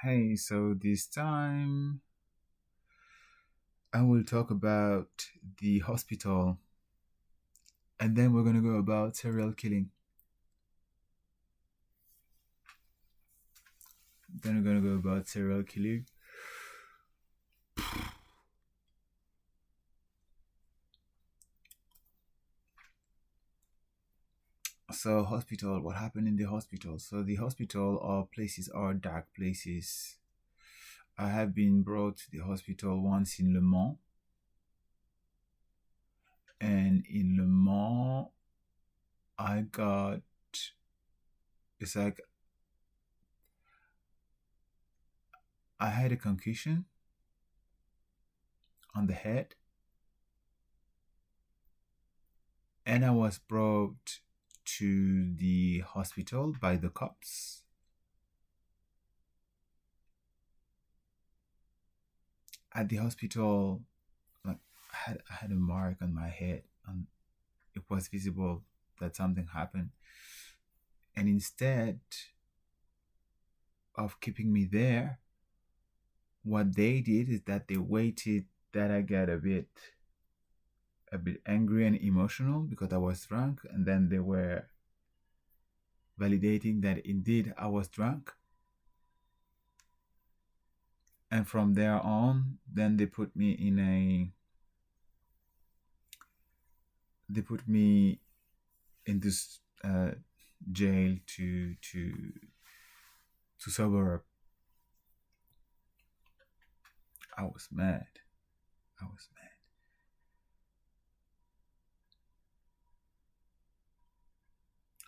Hey, so this time I will talk about the hospital and then we're gonna go about serial killing. Then we're gonna go about serial killing. So, hospital, what happened in the hospital? So, the hospital or places are dark places. I have been brought to the hospital once in Le Mans, and in Le Mans, I got it's like I had a concussion on the head, and I was brought to the hospital by the cops. At the hospital, like I had a mark on my head, and it was visible that something happened. And instead of keeping me there, what they did is that they waited that I get a bit angry and emotional because I was drunk, and then they were validating that indeed I was drunk. And from there on, then they put me in this jail to sober up. I was mad. I was mad.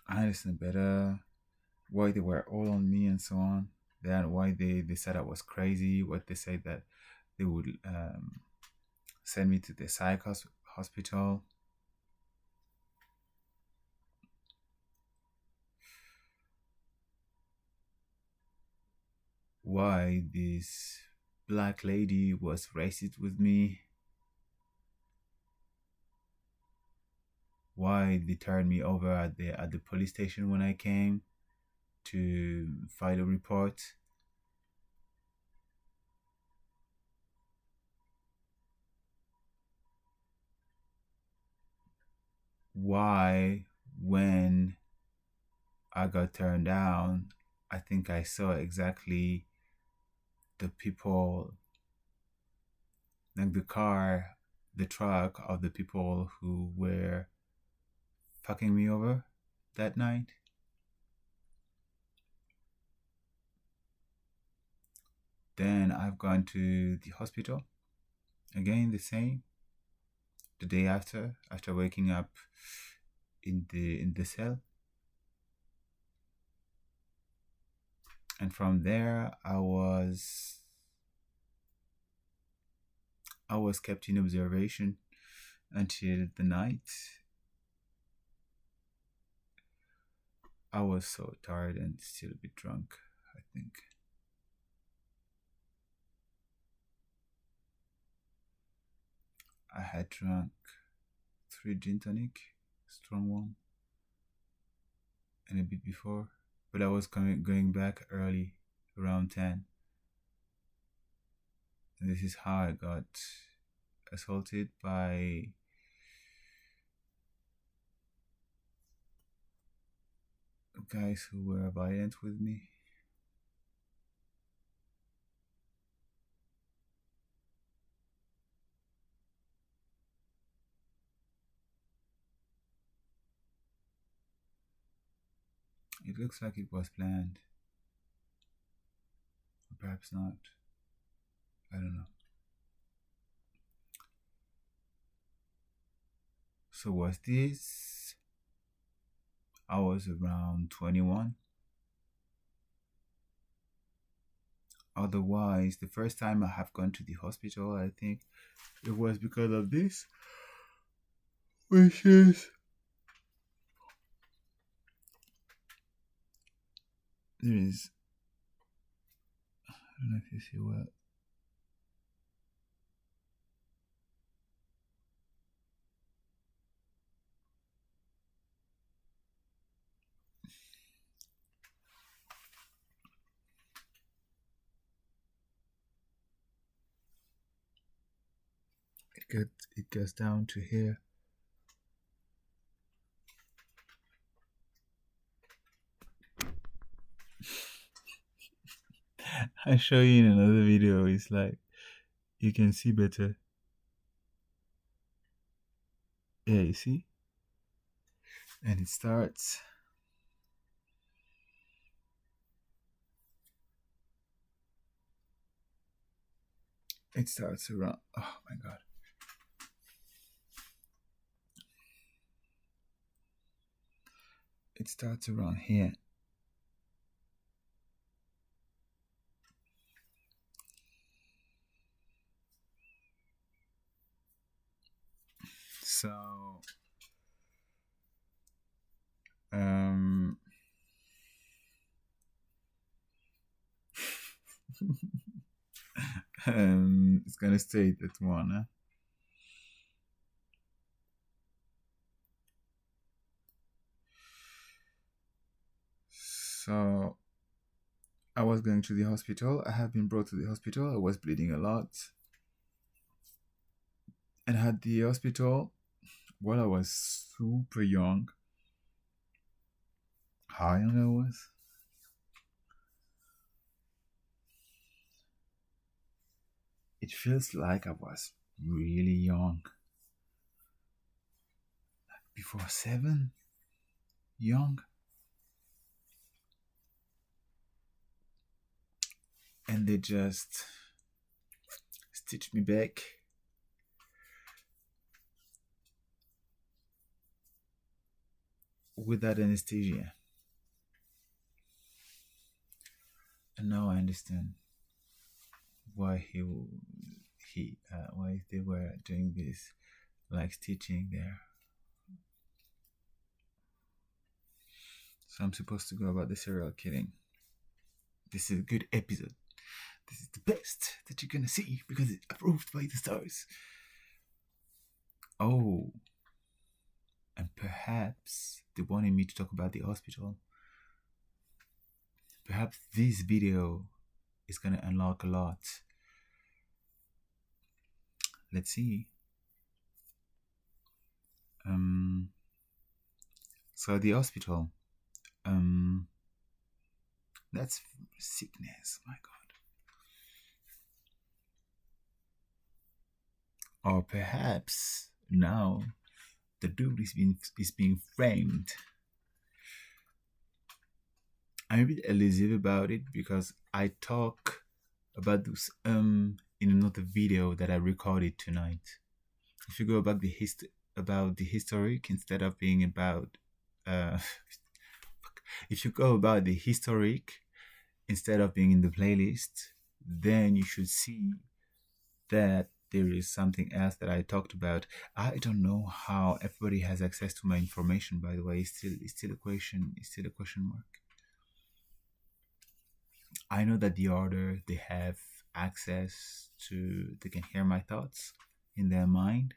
I understand better why they were all on me and so on. Then why they said I was crazy. What they said that they would send me to the psych hospital. Why this black lady was racist with me. Why they turned me over at the police station when I came to file a report. Why, when I got turned down, I think I saw exactly the people, like the truck of the people who were fucking me over that night. Then I've gone to the hospital again, the same, the day after waking up in the cell. And from there I was kept in observation until the night. I was so tired and still a bit drunk, I think. I had drunk 3 gin tonic, strong one, and a bit before, but I was going back early, around 10. And this is how I got assaulted by guys who were violent with me. It looks like it was planned, or perhaps not. I don't know. So was this? I was around 21. Otherwise, the first time I have gone to the hospital, I think it was because of this, which is there is. I don't know if you see well. it goes down to here. I show you in another video. It's like you can see better. Yeah, you see? And it starts. It starts around. Oh my god. It starts around here. So it's gonna stay at 1, huh? So I was going to the hospital. I have been brought to the hospital. I was bleeding a lot. And at the hospital, while I was super young, how young I was? It feels like I was really young. Before 7? Young. And they just stitched me back. Without anesthesia. And now I understand why why they were doing this, like stitching there. So I'm supposed to go about the serial killing. This is a good episode. This is the best that you're gonna see because it's approved by the stars. Oh, and perhaps they wanted me to talk about the hospital. Perhaps this video is gonna unlock a lot. Let's see. So the hospital. That's sickness. My God. Or perhaps now the dude is being framed. I'm a bit elusive about it because I talk about this in another video that I recorded tonight. If you go about the historic instead of being about if you go about the historic instead of being in the playlist, then you should see that there is something else that I talked about. I don't know how everybody has access to my information, by the way. It's still a question mark. I know that the order, they have access to, they can hear my thoughts in their mind.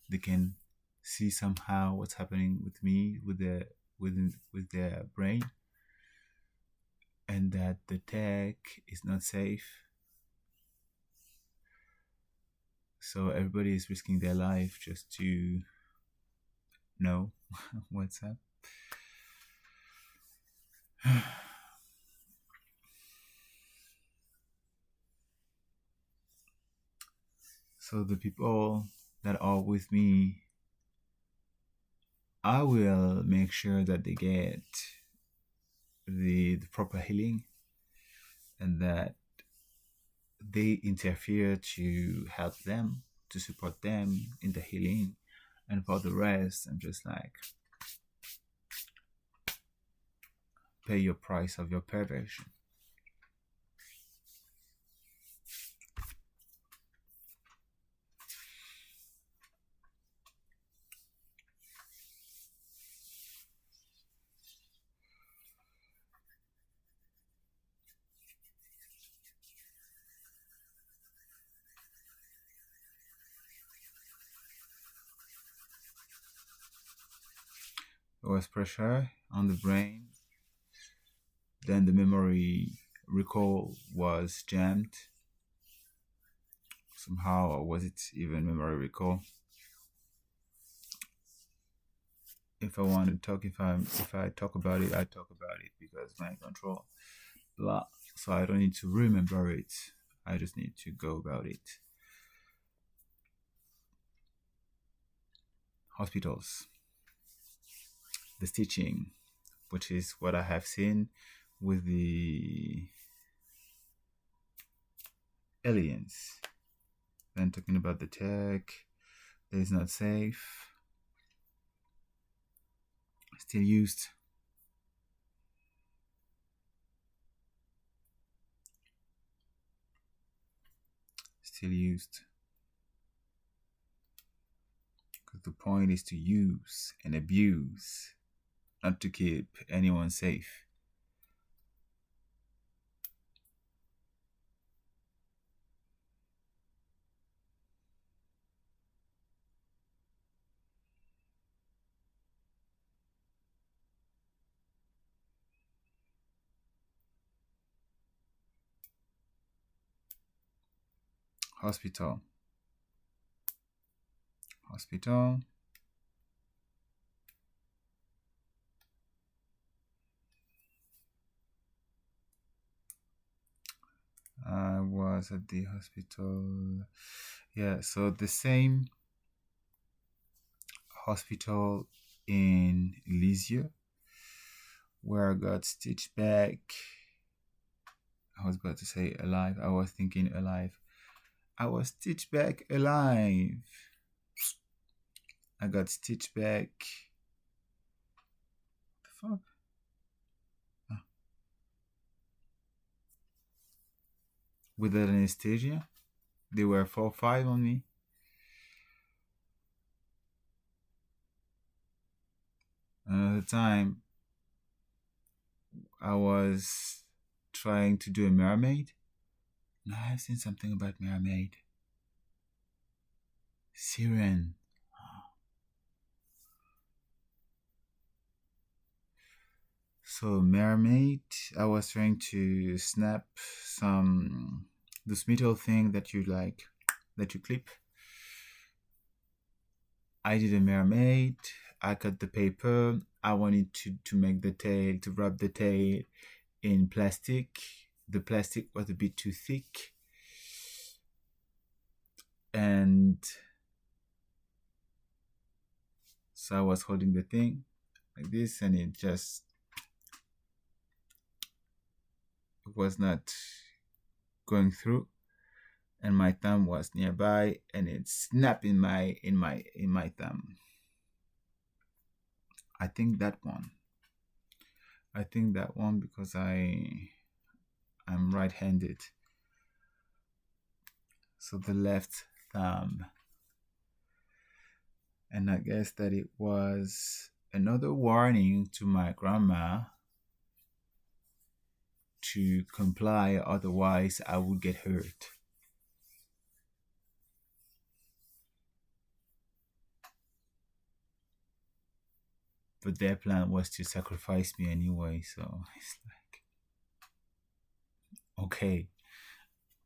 They can see somehow what's happening with me with their brain, and that the tech is not safe. So everybody is risking their life just to know what's up. So the people that are with me, I will make sure that they get the proper healing, and that they interfere to help them, to support them in the healing. And for the rest, I'm just like, pay your price of your perversion. There was pressure on the brain. Then the memory recall was jammed. somehow, or was it even memory recall? If I want to talk, if I talk about it, I talk about it because mind control. Blah. So I don't need to remember it. I just need to go about it. Hospitals. The stitching, which is what I have seen with the aliens. Then talking about the tech that is not safe. Still used. Still used. Because the point is to use and abuse, not to keep anyone safe. Hospital. Hospital. I was at the hospital. Yeah, so the same hospital in Lisieux where I got stitched back. I was about to say alive. I was thinking alive. I was stitched back alive. I got stitched back. What the fuck? Oh. With anesthesia. They were 4-5 on me. Another time, I was trying to do a mermaid. Now I've seen something about mermaid. Siren. So mermaid, I was trying to snap this metal thing that you clip. I did a mermaid. I cut the paper. I wanted to make the tail, to wrap the tail in plastic. The plastic was a bit too thick. And so I was holding the thing like this, and it was not going through. And my thumb was nearby, and it snapped in my thumb. I think that one because I'm right-handed. So the left thumb. And I guess that it was another warning to my grandma to comply, otherwise I would get hurt. But their plan was to sacrifice me anyway, so it's like, okay.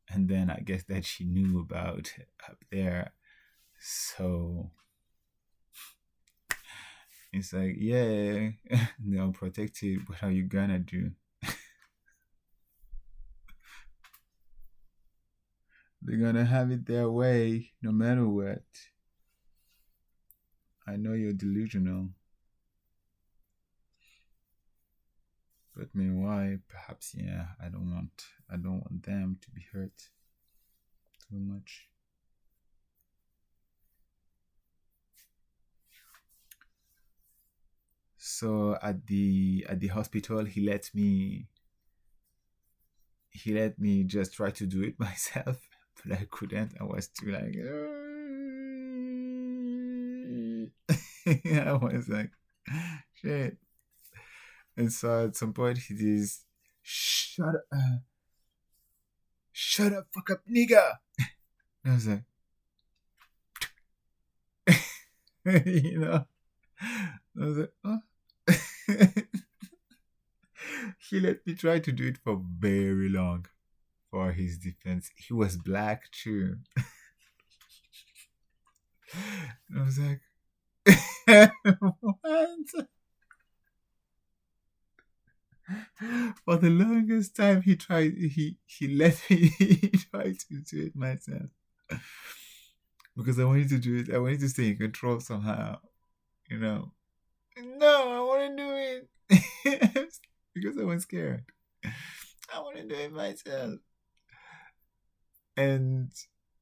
And then I guess that she knew about up there, so it's like, yeah, they're protected. What are you gonna do? They're gonna have it their way, no matter what. I know you're delusional. But meanwhile, perhaps, yeah, I don't want them to be hurt too much. So at the hospital, he let me just try to do it myself, but I couldn't. I was too like, I was like, shit. And so at some point he says, shut up, fuck up, nigga. And I was like, you know, I was like, oh. He let me try to do it for very long for his defense. He was black too. And I was like, what? For the longest time, he let me he tried to do it myself because I wanted to do it. I wanted to stay in control somehow, you know. No, I want to do it because I was scared. I want to do it myself. And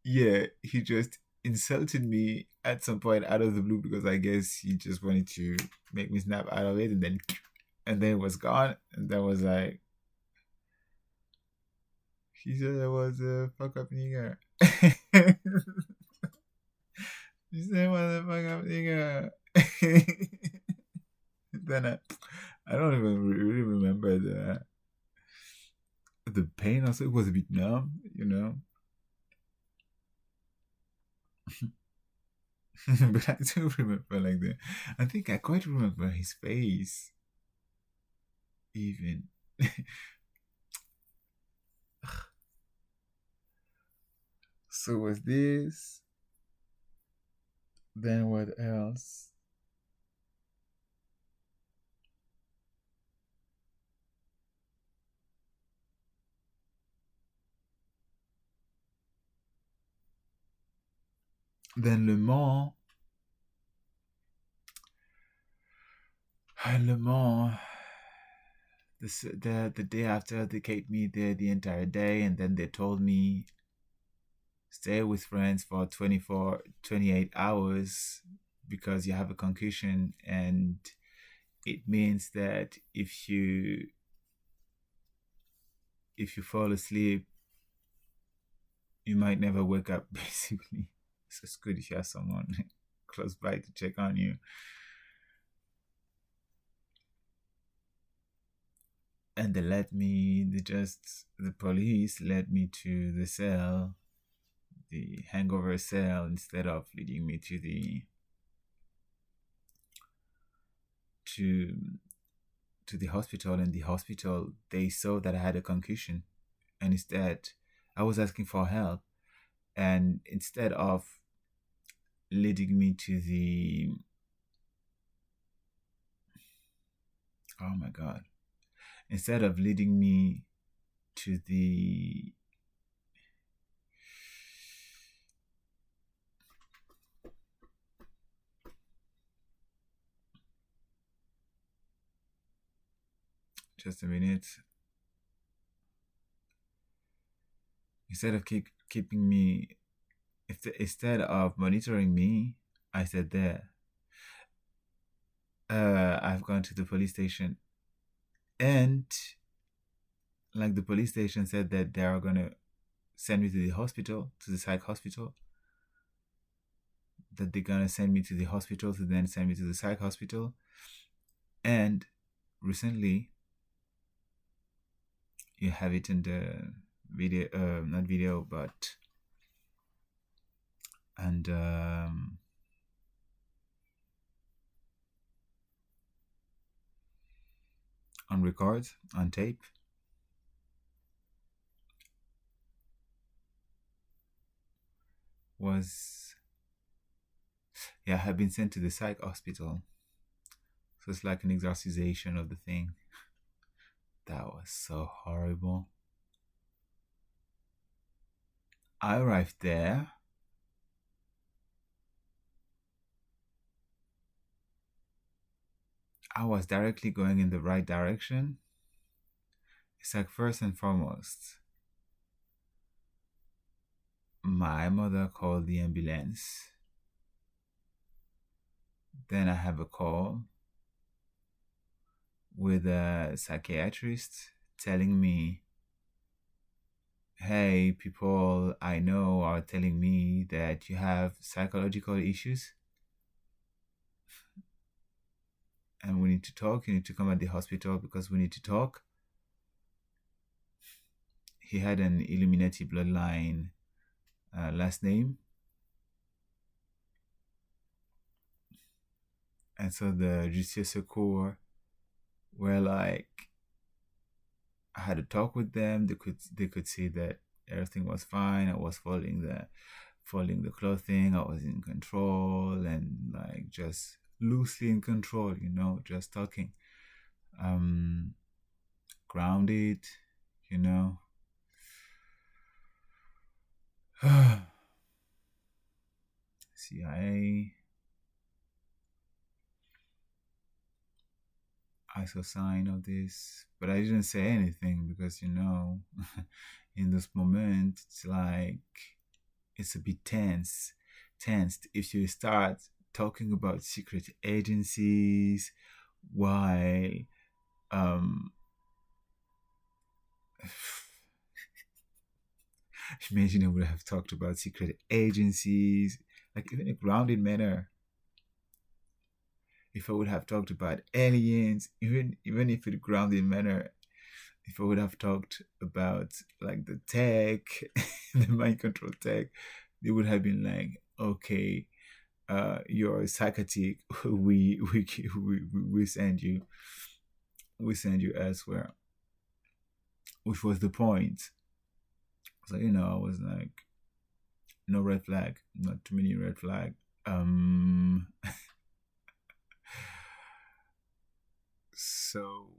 yeah, he just insulted me at some point out of the blue because I guess he just wanted to make me snap out of it, and then it was gone, and then was like, he said I was a fuck up nigga. He said I was a fuck up nigga. Then I don't even really remember the pain. Also, it was a bit numb, you know. But I do remember like that. I think I quite remember his face, even. So was this? Then what else? Then Le Mans. Le Mans. The day after, they kept me there the entire day, and then they told me stay with friends for 28 hours because you have a concussion, and it means that if you fall asleep, you might never wake up. Basically, so it's good if you have someone close by to check on you. And the police led me to the cell, the hangover cell, instead of leading me to the hospital. And the hospital, they saw that I had a concussion, and instead I was asking for help, and instead of leading me to the, oh my god, instead of leading me to the, just a minute, instead of keeping me, instead of monitoring me, I said there, I've gone to the police station, and like the police station said that they are gonna send me to the hospital, to the psych hospital, that they're gonna send me to the hospital to then send me to the psych hospital. And recently, you have it in the video, not video, but and on record, on tape. Was, yeah, I have been sent to the psych hospital. So it's like an exorcisation of the thing. That was so horrible. I arrived there. I was directly going in the right direction. It's like, first and foremost, my mother called the ambulance. Then I have a call with a psychiatrist telling me, hey, people I know are telling me that you have psychological issues and we need to talk. You need to come at the hospital because we need to talk. He had an Illuminati bloodline last name. And so the Justice Secours were like, I had a talk with them. They could see that everything was fine. I was following folding the clothing. I was in control and like just loosely in control, just talking. Grounded, you know. CIA. I saw sign of this, but I didn't say anything because in this moment it's like it's a bit tensed. If you start talking about secret agencies, why imagine I would have talked about secret agencies, like even a grounded manner. If I would have talked about aliens, even if in a grounded manner, if I would have talked about like the tech, the mind control tech, they would have been like, okay, you're psychotic. We send you, elsewhere, which was the point. So I was like, no red flag, not too many red flag. So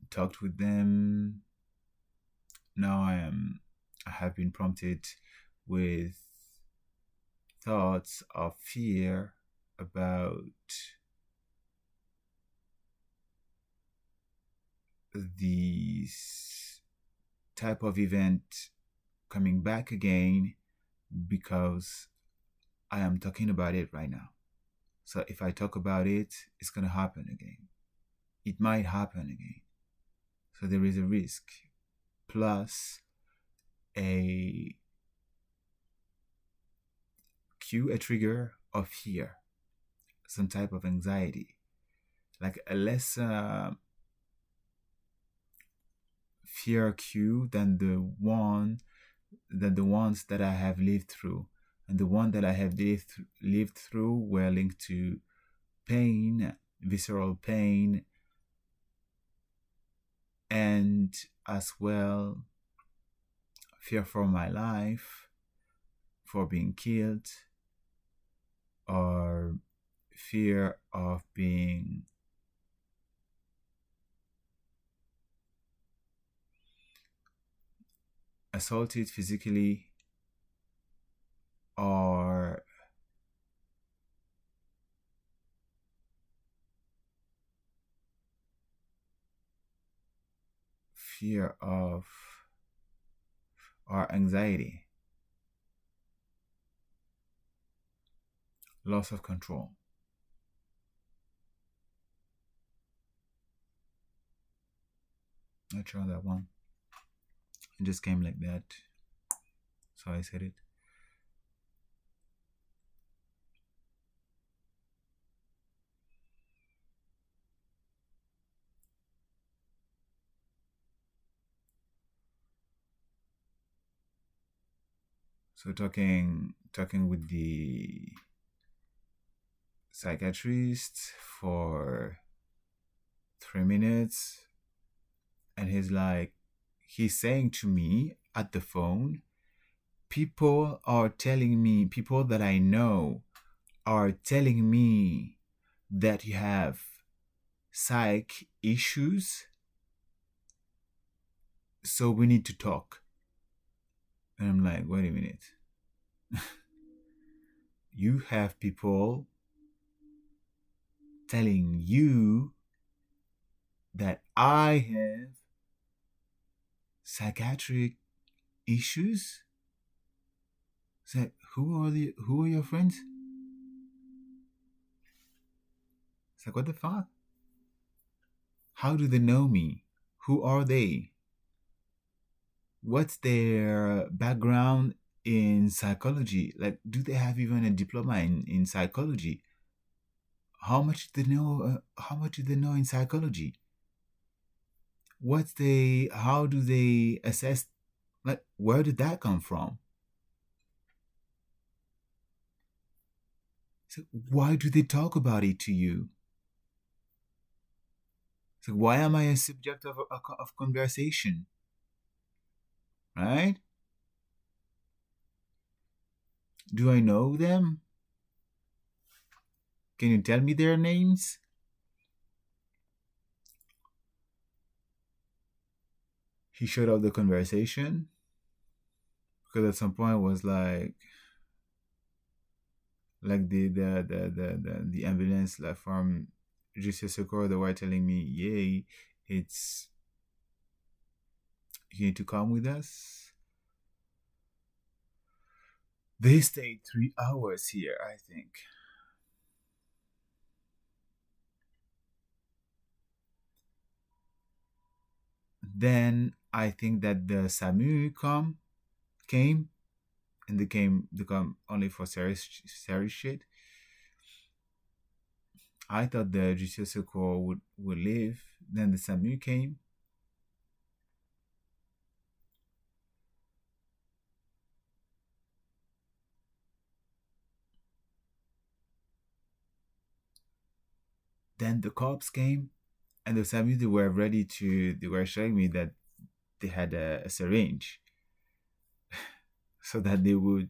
talked with them. Now I have been prompted with thoughts of fear about this type of event coming back again, because I am talking about it right now. So if I talk about it, it's going to happen again. It might happen again. So there is a risk, plus a trigger of fear, some type of anxiety, like a less fear cue than the ones that I have lived through. And the one that I have lived through were linked to pain, visceral pain, and as well fear for my life, for being killed, or fear of being assaulted physically, or fear of, or anxiety, loss of control. Not sure on that one. It just came like that, so I said it. So talking with the psychiatrist for 3 minutes, and he's saying to me at the phone, people that I know are telling me that you have psych issues, so we need to talk. And I'm like, wait a minute. You have people telling you that I have psychiatric issues? So who are your friends? It's like, what the fuck? How do they know me? Who are they? What's their background in psychology? Like, do they have even a diploma in psychology? How much do they know? How much do they know in psychology? How do they assess? Like, where did that come from? So why do they talk about it to you? So why am I a subject of conversation? right? Do I know them? Can you tell me their names? He shut up the conversation because at some point it was like the ambulance like from Justice Secor, they were telling me, yay, it's you need to come with us. They stayed 3 hours here, I think. Then I think that the SAMU came and they come only for serious shit. I thought the Justice Secor would leave. Then the SAMU came. Then the cops came, and the SAMU they were ready to. They were showing me that they had a syringe, so that they would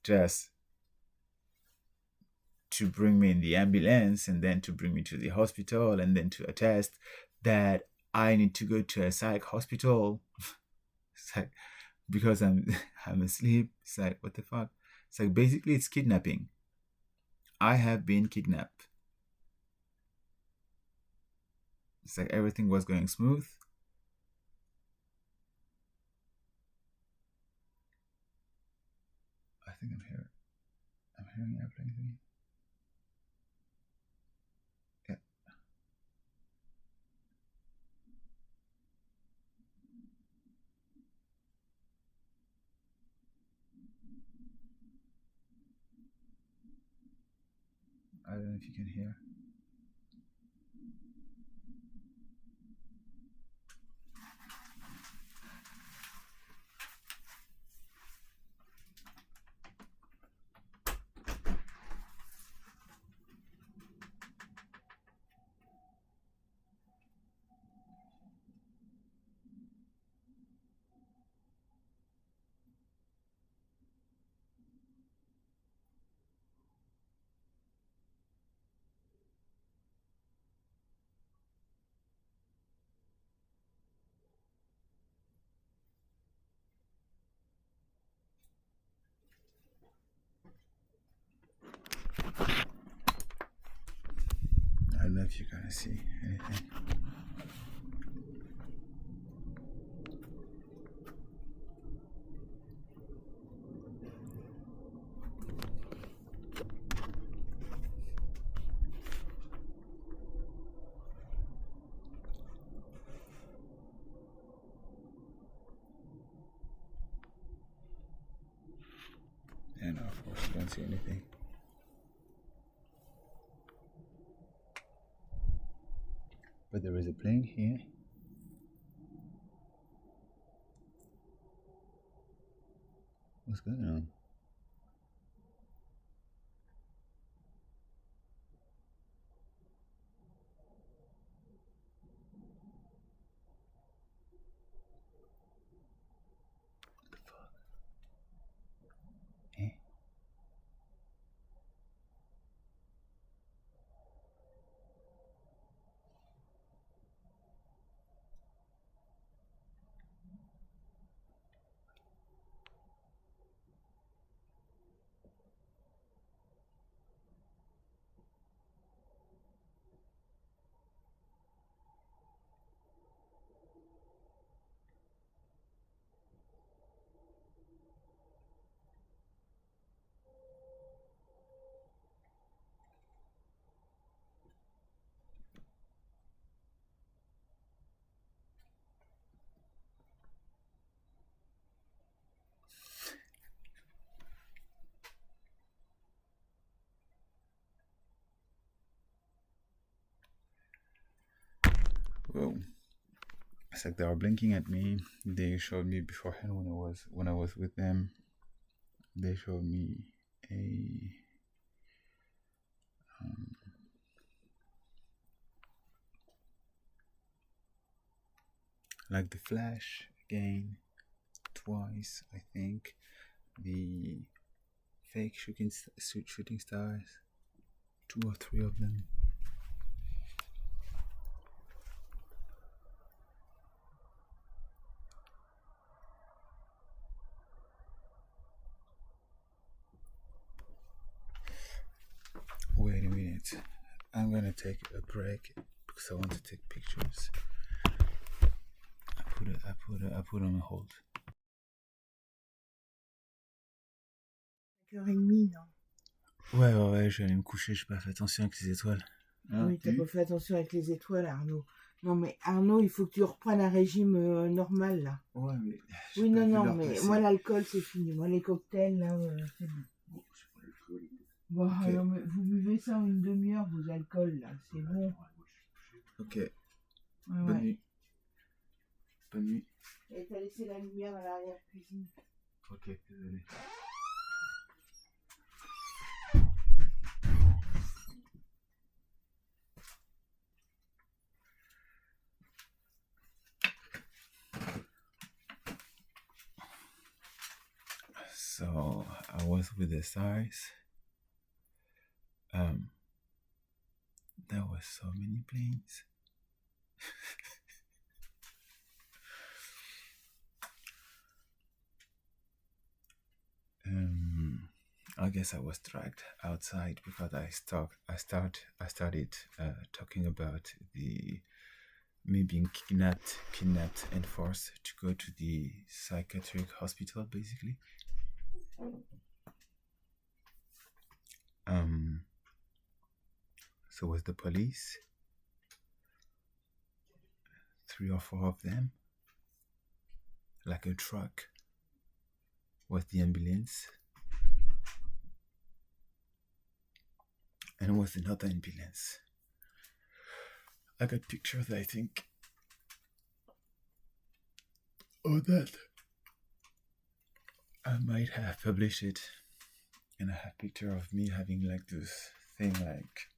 just to bring me in the ambulance and then to bring me to the hospital and then to attest that I need to go to a psych hospital. It's like because I'm I'm asleep. It's like what the fuck? It's like basically it's kidnapping. I have been kidnapped. It's like everything was going smooth. I think I'm hearing airplane. Yeah. I don't know if you can hear. I don't know if you can see anything. Yeah, no, of course you can't see anything. But there is a plane here. What's going on? What the fuck? Eh? Whoa. It's like they are blinking at me. They showed me beforehand when I was with them. They showed me a like the flash again twice, I think, the fake shooting stars, 2 or 3 of them. Wait a minute, I'm gonna take a break because I want to take pictures. I put on hold. 5h30, non? Ouais, je vais aller me coucher, j'ai pas fait attention avec les étoiles. Hein, oui, t'as pas fait attention avec les étoiles, Arnaud. Non, mais Arnaud, il faut que tu reprennes un régime normal, là. Ouais, mais... Oui, non, mais moi, l'alcool, c'est fini. Moi, les cocktails, là, c'est bon. Bon, okay. Non, mais vous buvez ça en une demi-heure, vos alcools, là, c'est bon. Ok. Bonne nuit. Bonne nuit. Et t'as laissé la lumière dans l'arrière-cuisine. Ok, désolé. So I was with the stars. There were so many planes. I guess I was dragged outside because I started talking about me being kidnapped and forced to go to the psychiatric hospital, basically. So was the police, 3 or 4 of them, like a truck, was the ambulance, and was another ambulance. I got pictures, I think, of that. I might have published it, and I have picture of me having like this thing like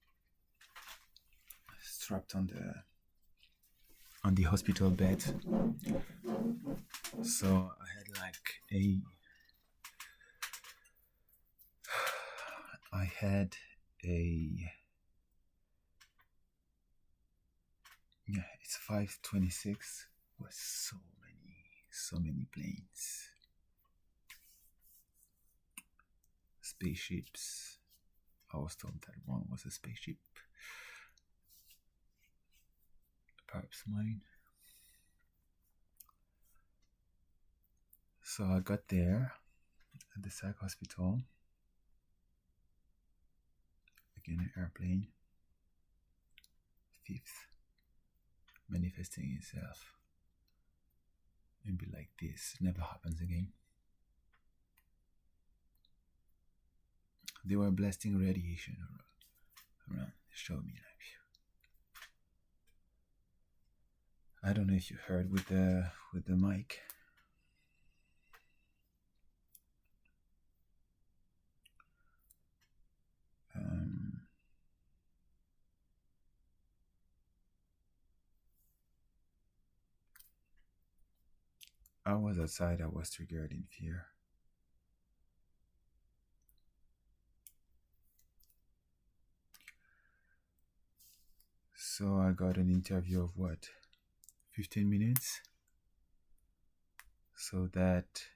strapped on the hospital bed. So I had like it's 5:26 with so many planes, spaceships. I was told that one was a spaceship, perhaps mine. So I got there at the Psych hospital, again an airplane, 5th, manifesting itself, and be like this, never happens again. They were blasting radiation around. Show me like. I don't know if you heard with the mic. I was outside. I was triggered in fear. So I got an interview of 15 minutes. So that,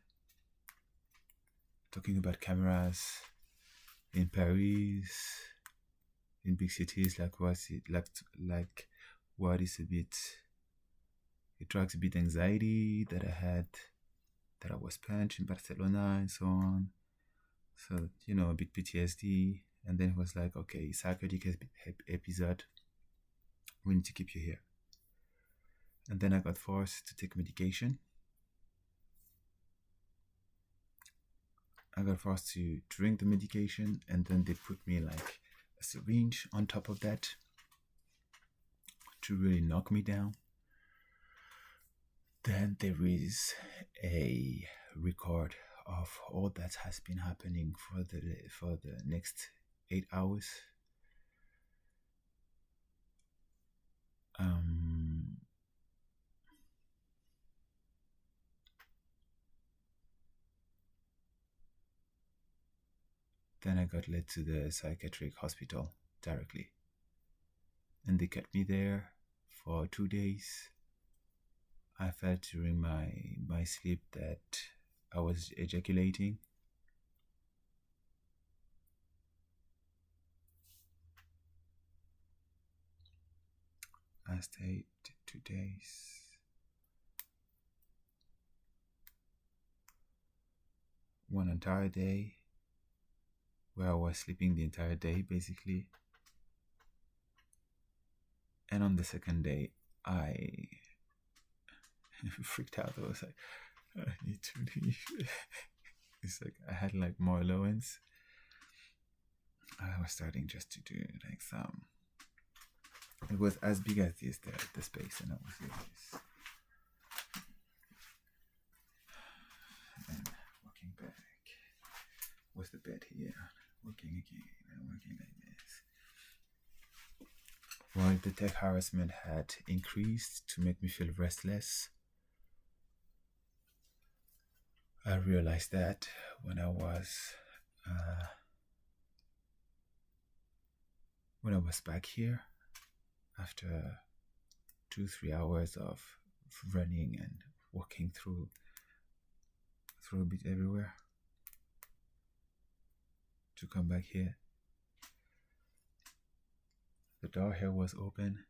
talking about cameras in Paris, in big cities, like what is a bit, it tracks a bit anxiety that I had, that I was punched in Barcelona and so on. So, a bit PTSD. And then it was like, okay, psychotic episode, we need to keep you here. And then I got forced to take medication. I got forced to drink the medication, and then they put me like a syringe on top of that to really knock me down. Then there is a record of all that has been happening for the next 8 hours. Then I got led to the psychiatric hospital directly. And they kept me there for 2 days. I felt during my sleep that I was ejaculating. I stayed 2 days. One entire day where I was sleeping the entire day basically. And on the second day, I freaked out. I was like, I need to leave. It's like I had like more allowance. I was starting just to do like some. It was as big as this, the space, and I was doing this. And walking back with the bed here, working again, and working like this. While the tech harassment had increased to make me feel restless, I realized that when I was back here, after 2-3 hours of running and walking through a bit everywhere, to come back here, the door here was open.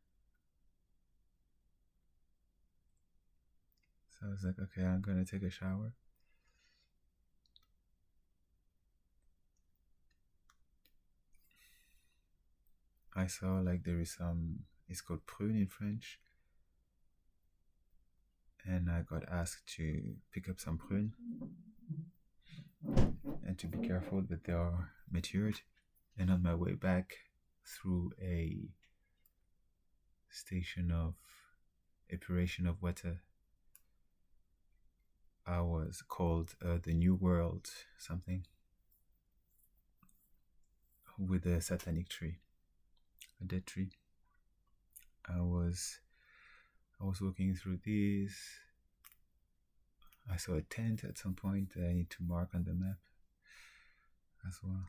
So I was like, okay, I'm gonna take a shower. I saw like there is some, it's called prune in French, and I got asked to pick up some prune and to be careful that they are matured. And on my way back through a station of epuration of water, I was called the New World something, with a satanic tree, a dead tree. I was walking through this. I saw a tent at some point that I need to mark on the map as well.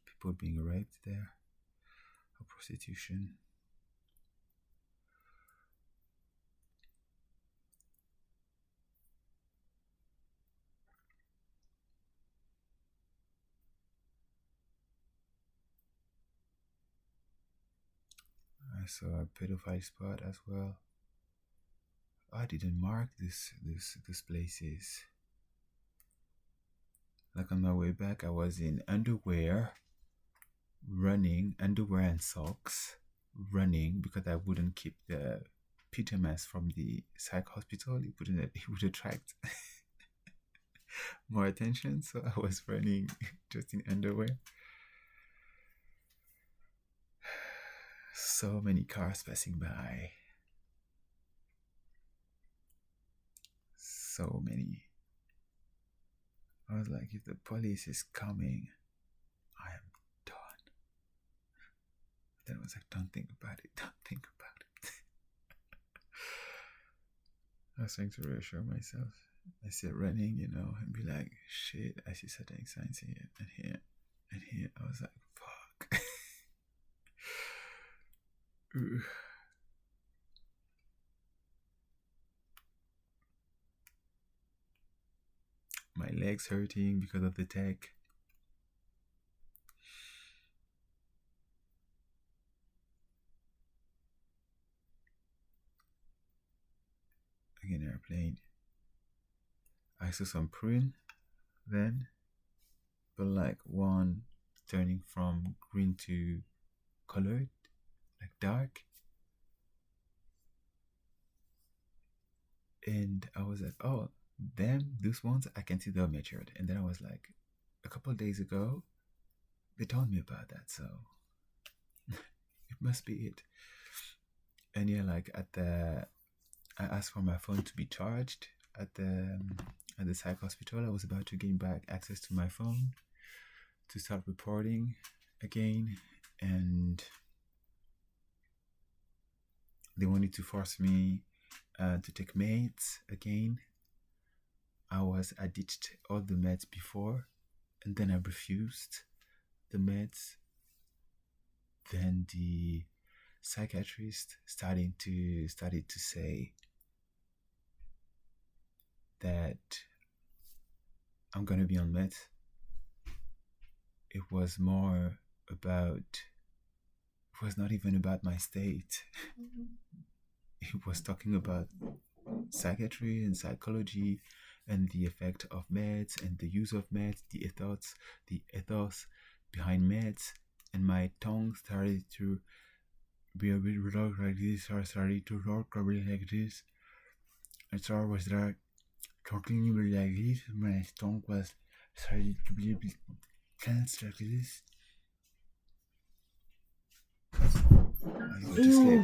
People being raped there, or prostitution. I saw a pedophile spot as well. I didn't mark these places. Like on my way back, I was in underwear, running, underwear and socks, running because I wouldn't keep the PTMS from the psych hospital. It would attract more attention, so I was running just in underwear. So many cars passing by. So many. I was like, if the police is coming, I am done. Then I was like, don't think about it. Don't think about it. I was trying to reassure myself. I see it running, and be like, shit, I see satanic signs here and here and here. I was like, fuck. My legs hurting because of the tech. Again, airplane. I saw some prune then, but like one turning from green to colored, like dark. And I was like, oh, those ones, I can see they're matured. And then I was like, a couple of days ago, they told me about that, so it must be it. And yeah, like I asked for my phone to be charged at the psych hospital. I was about to gain back access to my phone to start reporting again, and they wanted to force me to take meds again. I ditched all the meds before, and then I refused the meds. Then the psychiatrist started to say that I'm gonna be on meds. It was more about. It was not even about my state. It was talking about psychiatry and psychology and the effect of meds and the use of meds, the ethos behind meds, and my tongue started to be a bit relaxed like this. I started to talk a bit like this. And so I was like talking a bit like this. My tongue was started to be a bit tense like this. I go to sleep.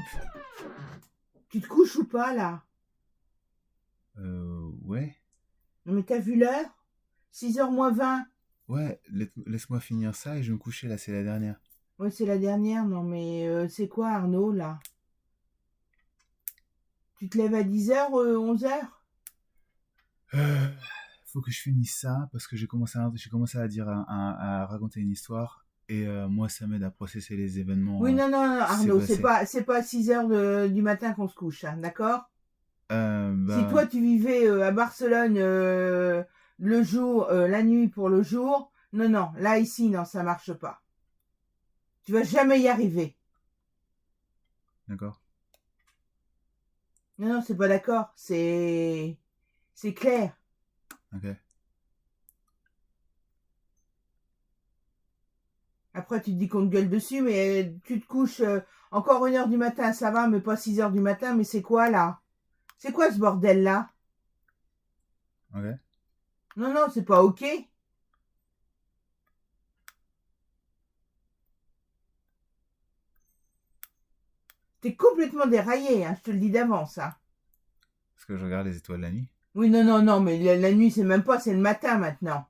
Tu te couches ou pas là? Ouais. Non mais t'as vu l'heure? 6h moins 20. Ouais, laisse-moi finir ça et je vais me coucher là, c'est la dernière. Ouais, c'est la dernière, non mais c'est quoi Arnaud là? Tu te lèves à 10h, 11h? Faut que je finisse ça parce que j'ai commencé à dire à raconter une histoire et moi ça m'aide à processer les événements. Oui, non, Arnaud, c'est pas 6h du matin qu'on se couche, hein, d'accord? Si toi tu vivais à Barcelone le jour, la nuit pour le jour, non, là ici, non, ça marche pas. Tu vas jamais y arriver. D'accord. Non, c'est pas d'accord, c'est clair. Ok. Après, tu te dis qu'on te gueule dessus, mais tu te couches encore 1h du matin, ça va, mais pas 6h du matin, mais c'est quoi là? C'est quoi ce bordel là? Ok. Non, c'est pas ok. T'es complètement déraillé, hein, je te le dis d'avance. Hein. Parce que je regarde les étoiles la nuit. Oui, non, mais la nuit, c'est même pas, c'est le matin maintenant.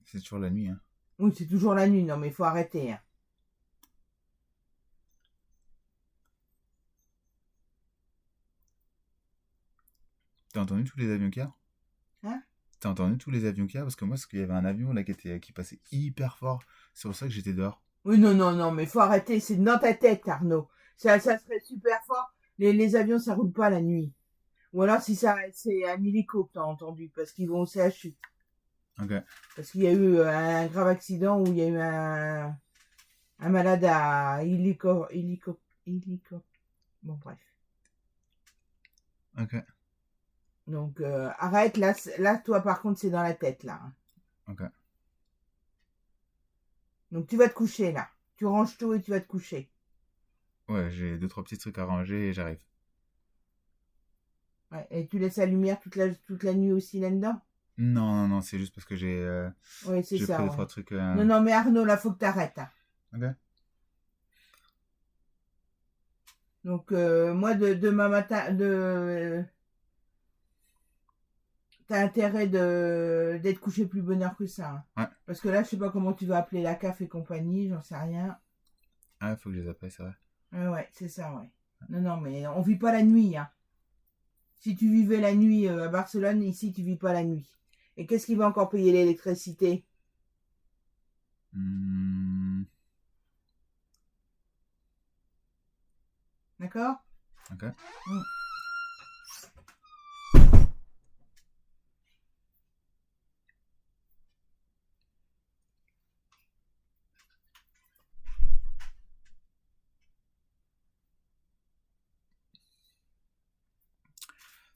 C'est toujours la nuit, hein. Oui, c'est toujours la nuit, non, mais il faut arrêter. Hein. T'as entendu tous les avions qu'il y a? Hein? T'as entendu tous les avions qu'il y a? Parce que moi, il y avait un avion là qui passait hyper fort. C'est pour ça que j'étais dehors. Oui, non, mais il faut arrêter, c'est dans ta tête, Arnaud. Ça serait super fort. Les avions, ça roule pas la nuit. Ou alors, si ça, c'est un hélico, t'as entendu, parce qu'ils vont au CHU. Ok. Parce qu'il y a eu un grave accident où il y a eu un malade à hélico. Bon, bref. Ok. Donc, arrête, là, toi, par contre, c'est dans la tête, là. Ok. Donc, tu vas te coucher, là. Tu ranges tout et tu vas te coucher. Ouais, j'ai 2-3 petits trucs à ranger et j'arrive. Ouais, et tu laisses la lumière toute la nuit aussi là-dedans? Non, c'est juste parce que j'ai Oui, c'est ça. pris 2-3 trucs. Non, mais Arnaud, là, faut que t'arrêtes. Hein. Ok. Donc, moi, demain matin, t'as intérêt d'être couché plus bonne heure que ça. Hein. Ouais. Parce que là, je sais pas comment tu vas appeler la CAF et compagnie, j'en sais rien. Ah, faut que je les appelle, c'est vrai. Ouais, c'est ça, ouais. Non, mais on vit pas la nuit, hein. Si tu vivais la nuit à Barcelone, ici, tu vis pas la nuit. Et qu'est-ce qui va encore payer l'électricité? D'accord? Ok.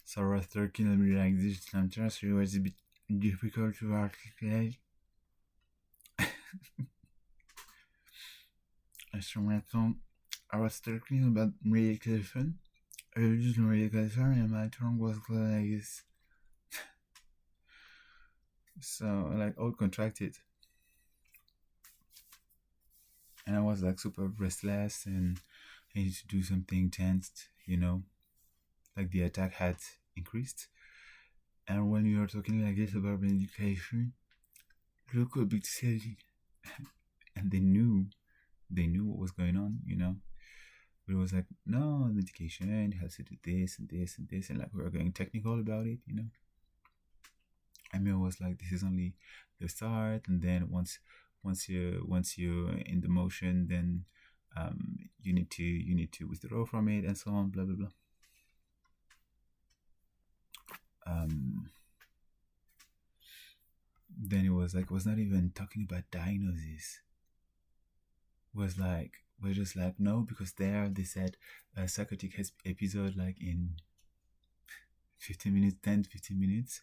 So after killing like this sometimes it was a bit difficult to articulate. So I was talking about medication. I used medication and my tongue was like this. So like all contracted. And I was like super restless and I needed to do something tensed, you know. Like the attack had increased. And when you are talking like this about medication, look a bit silly. And they knew what was going on, you know. But it was like, no, medication has to do this and this and this, and like we were going technical about it, you know. Emil was like, this is only the start, and then once you're in the motion, then you need to withdraw from it, and so on, blah blah blah. Then it was like, was not even talking about diagnosis. We're just like, no, because there they said a psychotic episode like in 15 minutes, 10 to 15 minutes,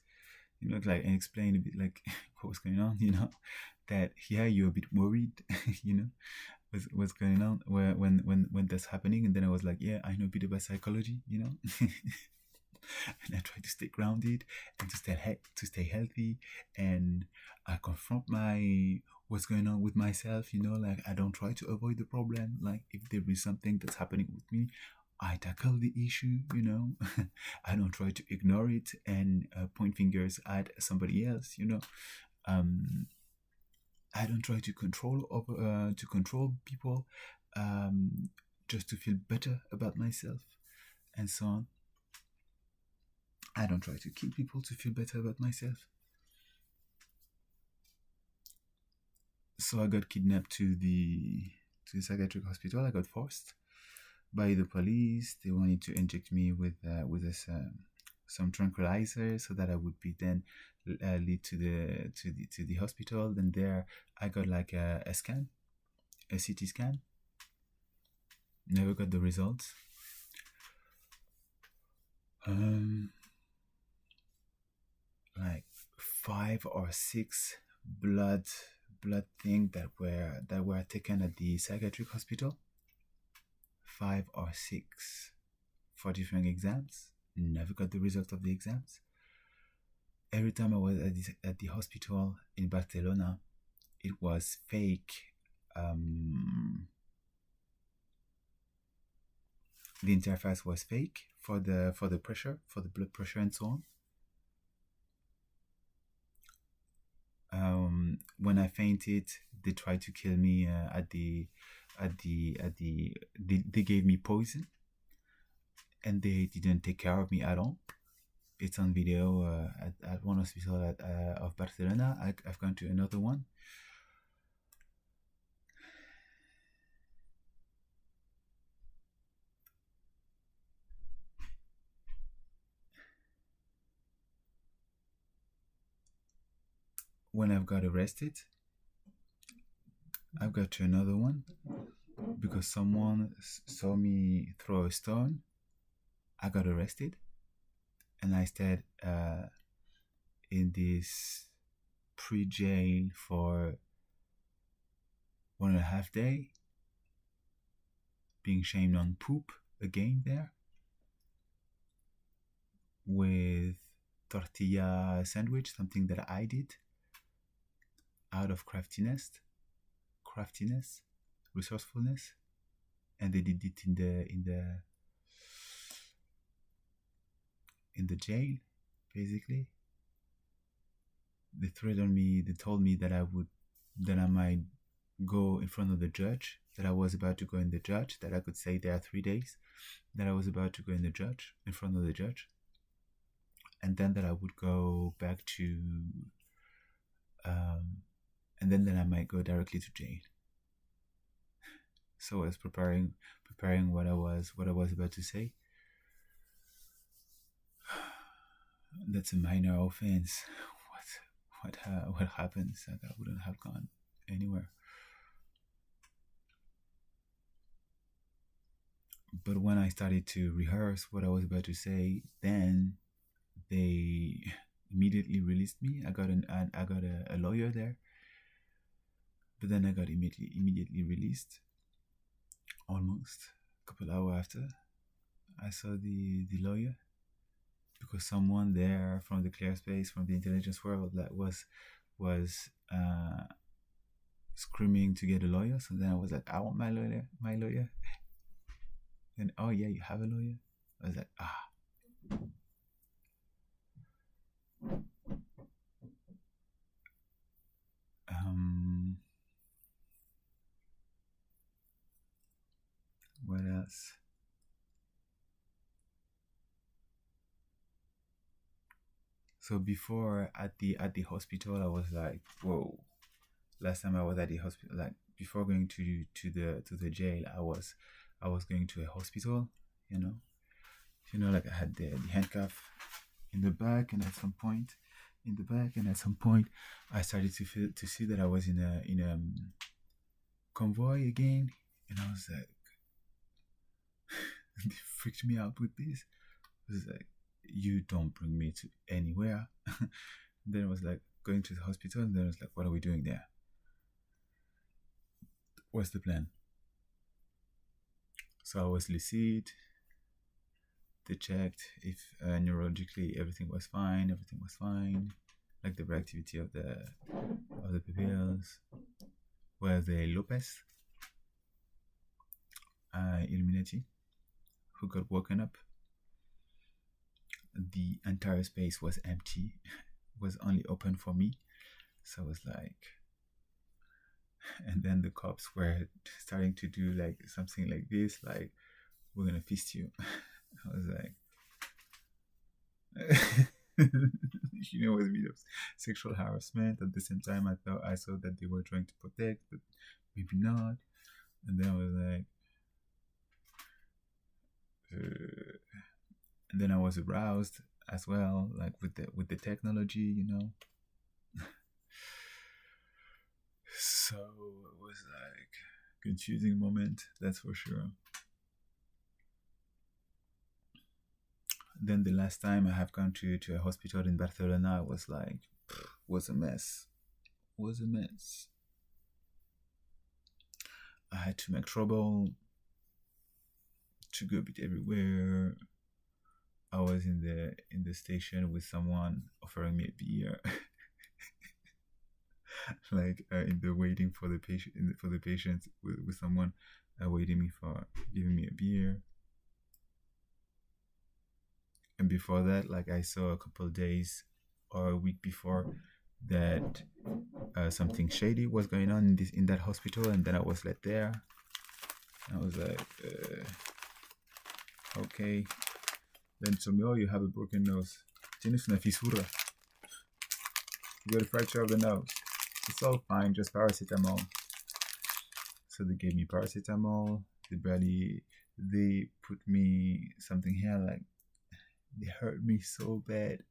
like, and explain a bit like what was going on, that here you're a bit worried, what's going on when that's happening. And then I was like, yeah, I know a bit about psychology, and I try to stay grounded and to stay healthy, and I confront what's going on with myself, like I don't try to avoid the problem. Like if there is something that's happening with me, I tackle the issue, I don't try to ignore it and point fingers at somebody else, I don't try to control people just to feel better about myself and so on. I don't try to kill people to feel better about myself. So I got kidnapped to the psychiatric hospital. I got forced by the police. They wanted to inject me with some tranquilizer so that I would be then lead to the hospital. Then there I got like a scan, a CT scan. Never got the results. Like 5 or 6 blood things that were taken at the psychiatric hospital. 5 or 6 for different exams. Never got the result of the exams. Every time I was at the hospital in Barcelona, it was fake. The interface was fake for the pressure, for the blood pressure and so on. When I fainted, they tried to kill me they gave me poison, and they didn't take care of me at all. It's on video at one hospital of Barcelona. I've gone to another one. When I've got arrested, I've got to another one because someone saw me throw a stone. I got arrested, and I stayed in this pre-jail for 1.5 days, being shamed on poop again there, with tortilla sandwich, something that I did out of craftiness, resourcefulness, and they did it in the jail, basically. They threatened me. They told me that I might go in front of the judge, that I was about to go in the judge, that I could stay there 3 days, that I was about to go in front of the judge, and then that I would go back to and then I might go directly to jail. So I was preparing what I was about to say. That's a minor offense. What happens? Like, I wouldn't have gone anywhere. But when I started to rehearse what I was about to say, then they immediately released me. I got a lawyer there, but then I got immediately released. Almost a couple hours after, I saw the lawyer, because someone there from the clear space, from the intelligence world, that was screaming to get a lawyer. So then I was like, I want my lawyer. And oh yeah, you have a lawyer? I was like, what else? So before at the hospital, I was like, whoa. Last time I was at the hospital, like before going to the jail, I was going to a hospital, like I had the handcuff in the back, and at some point I started to see that I was in a convoy again, and I was like, they freaked me out with this. It was like, you don't bring me to anywhere. Then it was like going to the hospital, and then it was like, what are we doing there? What's the plan? So I was lucid. They checked if neurologically everything was fine. Like the reactivity of the pupils. Were the Lopez, ILLUMINATI, who got woken up. The entire space was empty, was only open for me. So I was like, and then the cops were starting to do like something like this, like, we're gonna fist you. I was like, it was a bit of sexual harassment. At the same time, I saw that they were trying to protect, but maybe not. And then I was like, and then I was aroused as well, like with the technology, So it was like a confusing moment, that's for sure. Then the last time I have gone to a hospital in Barcelona, was like, was a mess. I had to make trouble, to go a bit everywhere. I was in the station with someone offering me a beer, like in the waiting for the patients with someone waiting for giving me a beer. And before that, like I saw a couple of days or a week before that something shady was going on in that hospital, and then I was let there. I was like, okay. Then told me, oh, you have a broken nose. Tienes una fisura. You got a fracture of the nose. It's all fine, just paracetamol. So they gave me paracetamol. They put me something here, like, they hurt me so bad.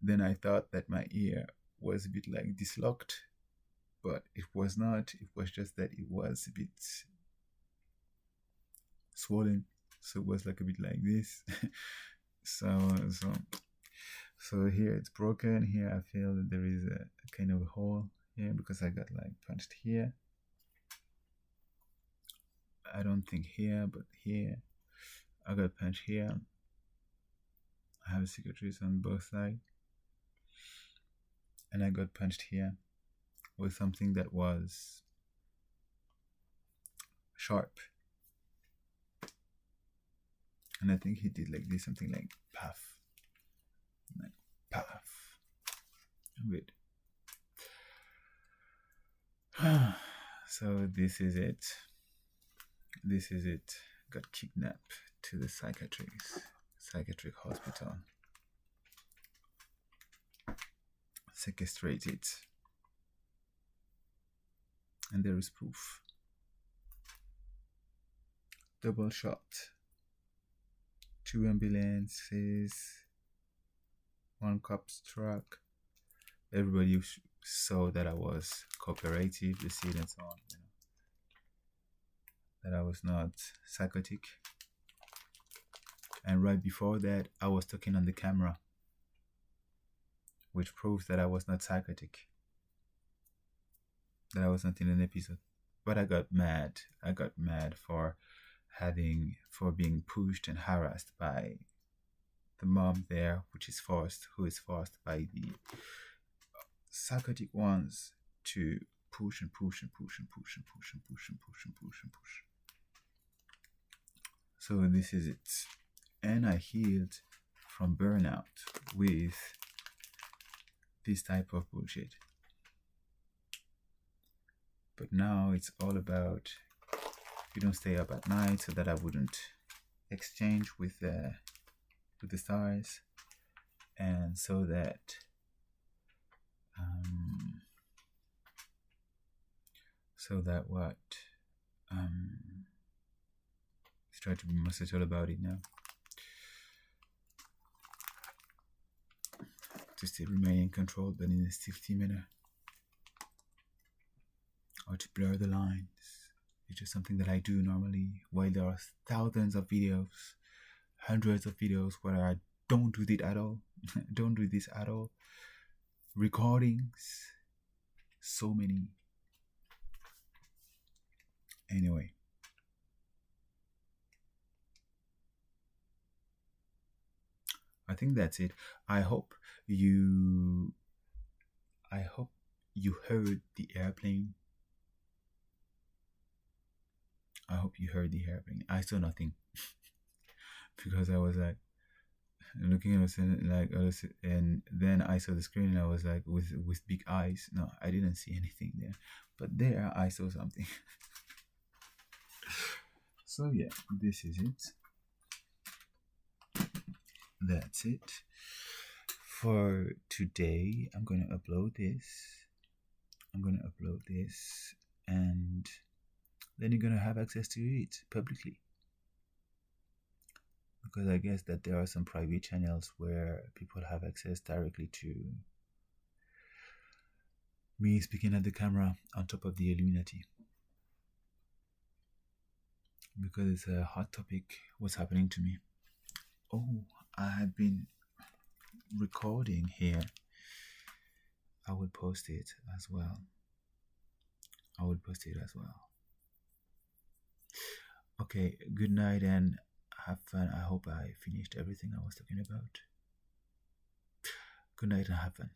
Then I thought that my ear was a bit like dislocked, but it was not. It was just that it was a bit swollen. So it was like a bit like this. So here it's broken. Here I feel that there is a kind of a hole here because I got like punched here. I don't think here, but here. I got punched here. I have a cicatrice on both sides. And I got punched here with something that was sharp. And I think he did like this, something like puff. Like puff. Good. So this is it. Got kidnapped to the psychiatric hospital. Sequestrated. And there is proof. Double shot. 2 ambulances. 1 cop's truck. Everybody saw that I was cooperative, the scene and so on. That I was not psychotic. And right before that, I was talking on the camera, which proves that I was not psychotic. That I was not in an episode. But I got mad. For being pushed and harassed by the mom there, who is forced by the psychotic ones to push and push and push and push and push and push and push and push and push. So this is it. And I healed from burnout with this type of bullshit. But now it's all about, you don't stay up at night, so that I wouldn't exchange with the stars. and so that what let's try to be more subtle about it now, to still remain in control but in a safety manner, or to blur the lines. It's just something that I do normally, while there are thousands of videos, hundreds of videos where I don't do it at all. Don't do this at all. Recordings, so many. Anyway, I think that's it. I hope you heard the airplane. I hope you heard the airplane. I saw nothing because I was like looking at it like, and then I saw the screen and I was like with big eyes. No, I didn't see anything there, but there I saw something. So yeah, this is it. That's it for today. I'm gonna upload this, and then you're gonna have access to it publicly, because I guess that there are some private channels where people have access directly to me speaking at the camera on top of the Illuminati, because it's a hot topic what's happening to me. Oh, I had been recording here. I would post it as well. Okay, good night and have fun. I hope I finished everything I was talking about. Good night and have fun.